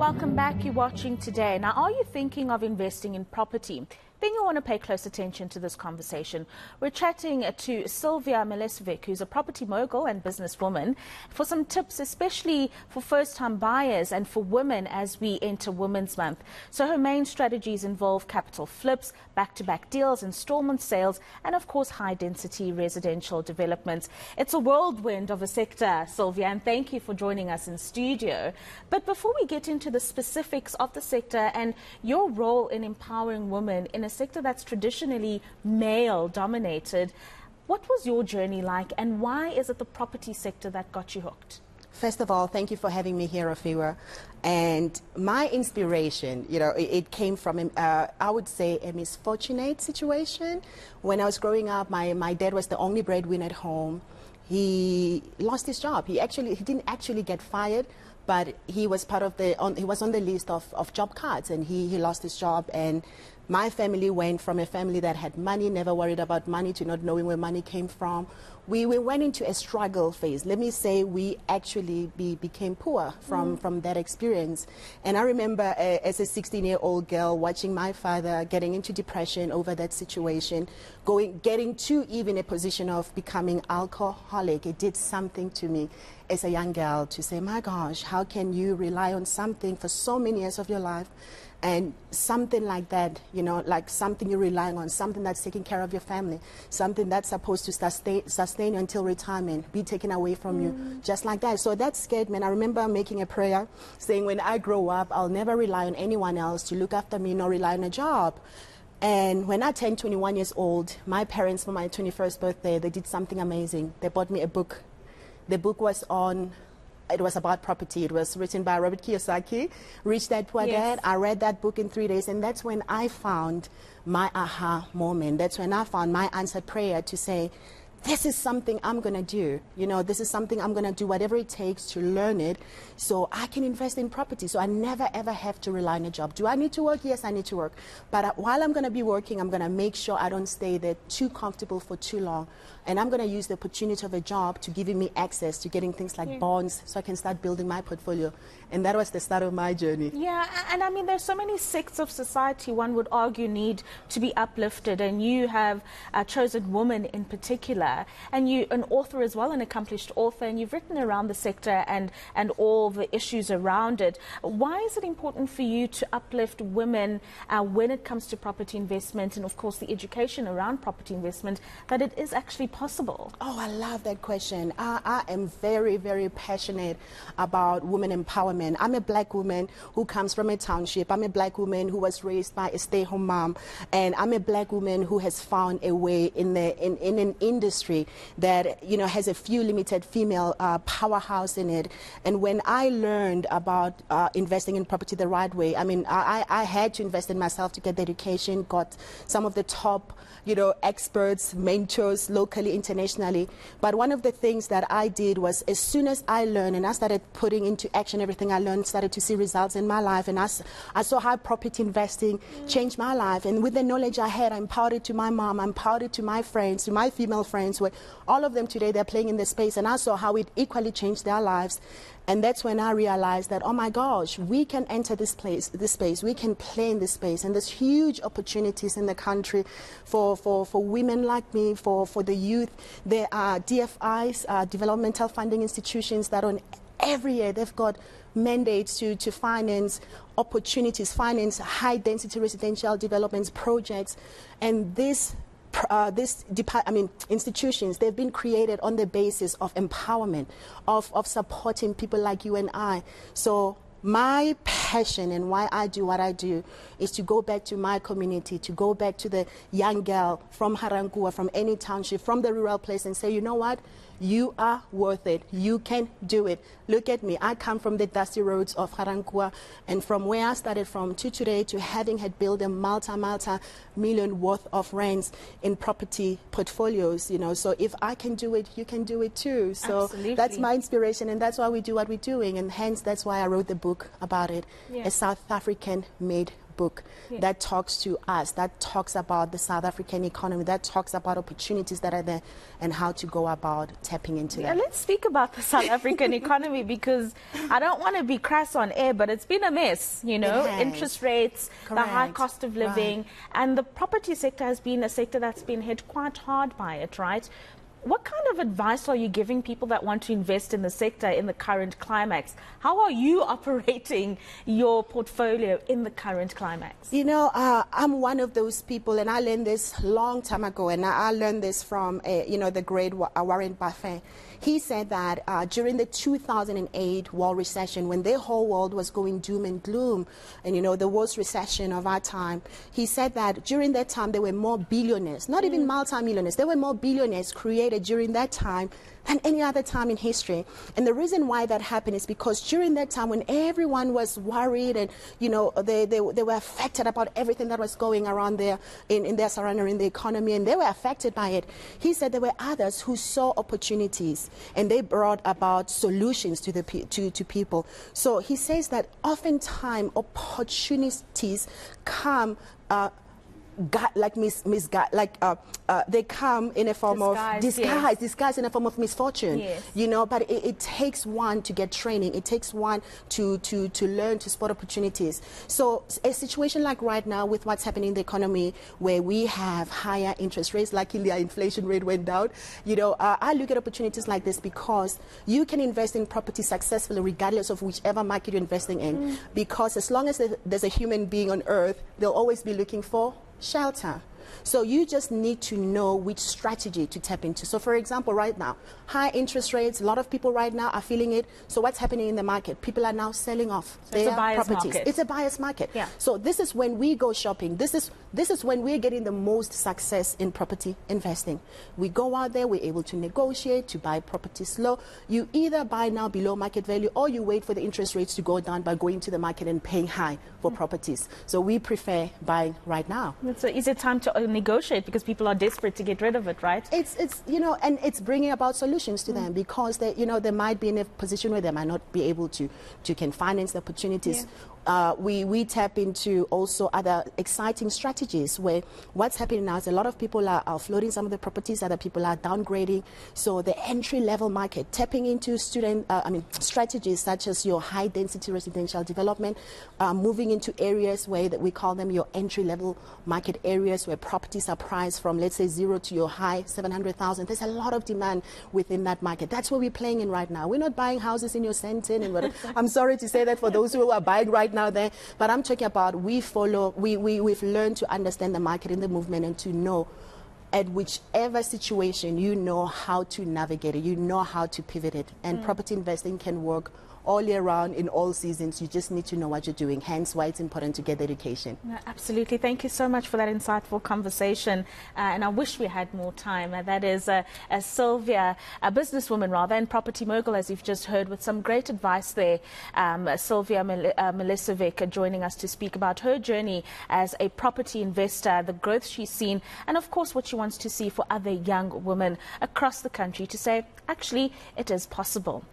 Welcome back. You're watching Today. Now, are you thinking of investing in property? Then you'll want to pay close attention to this conversation. We're chatting to Sylvia Milosevic, who's a property mogul and businesswoman, for some tips, especially for first-time buyers and for women as we enter Women's Month. So her main strategies involve capital flips, back-to-back deals, installment sales, and of course high-density residential developments. It's a whirlwind of a sector, Sylvia, and thank you for joining us in studio. But before we get into the specifics of the sector and your role in empowering women in a sector that's traditionally male-dominated, what was your journey like, and why is it the property sector that got you hooked? First of all, thank you for having me here, Afiwa. And my inspiration, it came from, I would say, a misfortunate situation. When I was growing up, my dad was the only breadwinner at home. He lost his job. He didn't actually get fired, but he was he was on the list of job cards, and he lost his job. And my family went from a family that had money, never worried about money, to not knowing where money came from. We went into a struggle phase. Let me say we actually became poor from that experience. And I remember as a 16-year-old girl watching my father getting into depression over that situation, getting to even a position of becoming alcoholic. It did something to me as a young girl to say, my gosh, how can you rely on something for so many years of your life? And something like that, like something you're relying on, something that's taking care of your family, something that's supposed to sustain you until retirement, be taken away from you, just like that. So that scared me. And I remember making a prayer saying, when I grow up, I'll never rely on anyone else to look after me, nor rely on a job. And when I turned 21 years old, my parents, for my 21st birthday, they did something amazing. They bought me a book. The book was it was about property. It was written by Robert Kiyosaki, Rich Dad Poor Dad. I read that book in 3 days, and that's when I found my aha moment. That's when I found my answered prayer to say, this is something I'm going to do. This is something I'm going to do, whatever it takes to learn it, so I can invest in property, so I never, ever have to rely on a job. Do I need to work? Yes, I need to work. But while I'm going to be working, I'm going to make sure I don't stay there too comfortable for too long. And I'm going to use the opportunity of a job to give me access to getting things like bonds, so I can start building my portfolio. And that was the start of my journey. Yeah, and I mean, there's so many sects of society, one would argue, need to be uplifted. And you have chosen women in particular. And you're an author as well, an accomplished author, and you've written around the sector and all the issues around it. Why is it important for you to uplift women when it comes to property investment and, of course, the education around property investment, that it is actually possible? Oh, I love that question. I am very, very passionate about women empowerment. I'm a black woman who comes from a township. I'm a black woman who was raised by a stay-home mom, and I'm a black woman who has found a way in an industry that has a few limited female powerhouse in it. And when I learned about investing in property the right way, I mean, I had to invest in myself to get the education, got some of the top experts, mentors locally, internationally. But one of the things that I did was, as soon as I learned and I started putting into action everything I learned, started to see results in my life, and I saw how property investing changed my life. And with the knowledge I had, I imparted it to my mom, I imparted it to my friends, to my female friends, where all of them today, they're playing in the space, and I saw how it equally changed their lives. And that's when I realized that, oh my gosh, we can enter this space, we can play in this space, and there's huge opportunities in the country for women like me, for the youth. There are DFIs, developmental funding institutions, that on every year they've got mandates to finance opportunities, finance high-density residential developments projects, and institutions, they've been created on the basis of empowerment, of supporting people like you and I. So my passion and why I do what I do is to go back to my community, to go back to the young girl from Harankua, from any township, from the rural place, and say, you know what? You are worth it. You can do it. Look at me. I come from the dusty roads of Harankua, and from where I started from to today, to having had built a multi-million worth of rents in property portfolios, So if I can do it, you can do it too. So Absolutely. That's my inspiration, and that's why we do what we're doing, and hence that's why I wrote the book about it. A South African made book that talks to us, that talks about the South African economy, that talks about opportunities that are there and how to go about tapping into them. Let's speak about the South African economy, because I don't want to be crass on air, but it's been a mess, you know, interest rates, the high cost of living, and the property sector has been a sector that's been hit quite hard by it, right? What kind of advice are you giving people that want to invest in the sector in the current climax? How are you operating your portfolio in the current climax? You know, I'm one of those people, and I learned this long time ago, and I learned this from, you know, the great Warren Buffett. He said that during the 2008 world recession, when the whole world was going doom and gloom, and, you know, the worst recession of our time, he said that during that time there were more billionaires, not even multi-millionaires, there were more billionaires created during that time than any other time in history. And the reason why that happened is because during that time when everyone was worried and, you know, they were affected about everything that was going around there in their surrounding, in the economy, and they were affected by it. He said there were others who saw opportunities and they brought about solutions to the to people. So he says that oftentimes opportunities come they come in a form of disguise in a form of misfortune, you know, but it takes one to get training, it takes one to learn to spot opportunities. So a situation like right now with what's happening in the economy, where we have higher interest rates, luckily our inflation rate went down, you know, I look at opportunities like this because you can invest in property successfully regardless of whichever market you're investing in, because as long as there's a human being on earth, they'll always be looking for shelter. So you just need to know which strategy to tap into. So for example, right now, high interest rates, a lot of people right now are feeling it. So what's happening in the market? People are now selling off their properties. It's a buyer's market. Yeah. So this is when we go shopping. This is when we're getting the most success in property investing. We go out there, we're able to negotiate, to buy properties low. You either buy now below market value, or you wait for the interest rates to go down by going to the market and paying high for properties. So we prefer buying right now. It's an easy time to negotiate because people are desperate to get rid of it, right? It's you know, and it's bringing about solutions to them, because they, you know, they might be in a position where they might not be able to can finance the opportunities. We tap into also other exciting strategies, where what's happening now is a lot of people are offloading some of the properties, other people are downgrading. So the entry-level market, tapping into strategies such as your high-density residential development, moving into areas where we call them your entry-level market areas, where properties are priced from, let's say, 0 to your high 700,000. There's a lot of demand within that market. That's what we're playing in right now. We're not buying houses in your center, and whatever. I'm sorry to say that for those who are buying right now there, but I'm talking about we've learned to understand the market and the movement, and to know at whichever situation, you know how to navigate it, you know how to pivot it. And property investing can work all year round, in all seasons. You just need to know what you're doing, hence why it's important to get the education. No, absolutely. Thank you so much for that insightful conversation, and I wish we had more time. That is Sylvia, a businesswoman rather, and property mogul, as you've just heard, with some great advice there. Sylvia Milosevic joining us to speak about her journey as a property investor, the growth she's seen, and of course what she wants to see for other young women across the country, to say, actually, it is possible.